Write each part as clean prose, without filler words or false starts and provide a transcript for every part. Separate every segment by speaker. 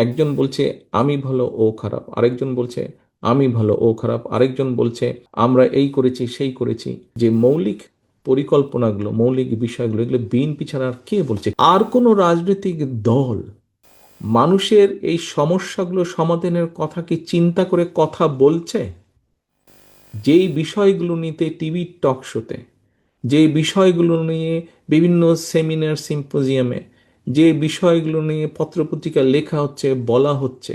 Speaker 1: একজন বলছে আমি ভালো ও খারাপ, আরেকজন বলছে আমি ভালো ও খারাপ, আরেকজন বলছে আমরা এই করেছি সেই করেছি। যে মৌলিক পরিকল্পনাগুলো, মৌলিক বিষয়গুলো, এগুলো বিএনপি ছাড়া আর কে বলছে? আর কোনো রাজনৈতিক দল মানুষের এই সমস্যাগুলো সমাধানের কথা কি চিন্তা করে কথা বলছে? যেই বিষয়গুলো নিতে টিভি টক শোতে, যে বিষয়গুলো নিয়ে বিভিন্ন সেমিনার সিম্পোজিয়ামে, যে বিষয়গুলো নিয়ে পত্রপত্রিকা লেখা হচ্ছে, বলা হচ্ছে,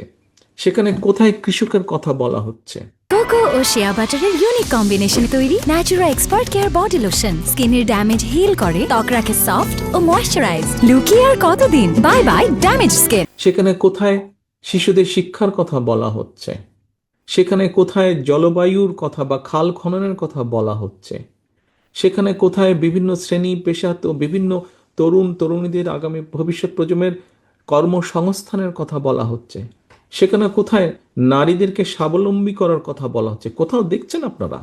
Speaker 1: সেখানে কোথায় কৃষকের কথা বলা হচ্ছে?
Speaker 2: কোকো ও শিয়া বাটারের ইউনিক কম্বিনেশনে তৈরি Natura expert care body lotion স্কিনের ড্যামেজ হিল করে, ত্বক রাখে সফট ও ময়শ্চারাইজ। লুকিয়ে আর কতদিন, বাই বাই ড্যামেজ স্কিন।
Speaker 1: সেখানে কোথায় শিশুদের শিক্ষার কথা বলা হচ্ছে? সেখানে কোথায় জলবায়ুর কথা বা খাল খননের কথা বলা হচ্ছে? সেখানে কোথায় বিভিন্ন শ্রেণী পেশা তো বিভিন্ন তরুণ তরুণীদের আগামী ভবিষ্যৎ প্রজন্মের কর্মসংস্থানের কথা বলা হচ্ছে? সেখানে কোথায় নারীদেরকে স্বাবলম্বী করার কথা বলা হচ্ছে? কোথাও দেখছেন আপনারা?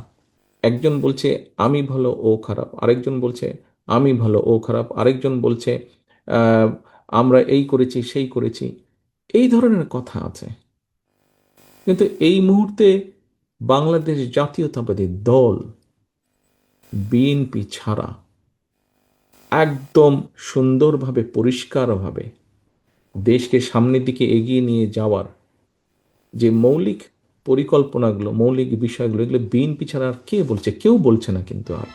Speaker 1: একজন বলছে আমি ভালো ও খারাপ, আরেকজন বলছে আমি ভালো ও খারাপ, আরেকজন বলছে আহ, আমরা এই করেছি সেই করেছি, এই ধরনের কথা আছে। কিন্তু এই মুহূর্তে বাংলাদেশ জাতীয়তাবাদী দল বিএনপি ছাড়া একদম সুন্দরভাবে পরিষ্কারভাবে দেশকে সামনের দিকে এগিয়ে নিয়ে যাওয়ার যে মৌলিক পরিকল্পনাগুলো, মৌলিক বিষয়গুলো, এগুলো বিএনপি ছাড়া আর কে বলছে? কেউ বলছে না কিন্তু আর।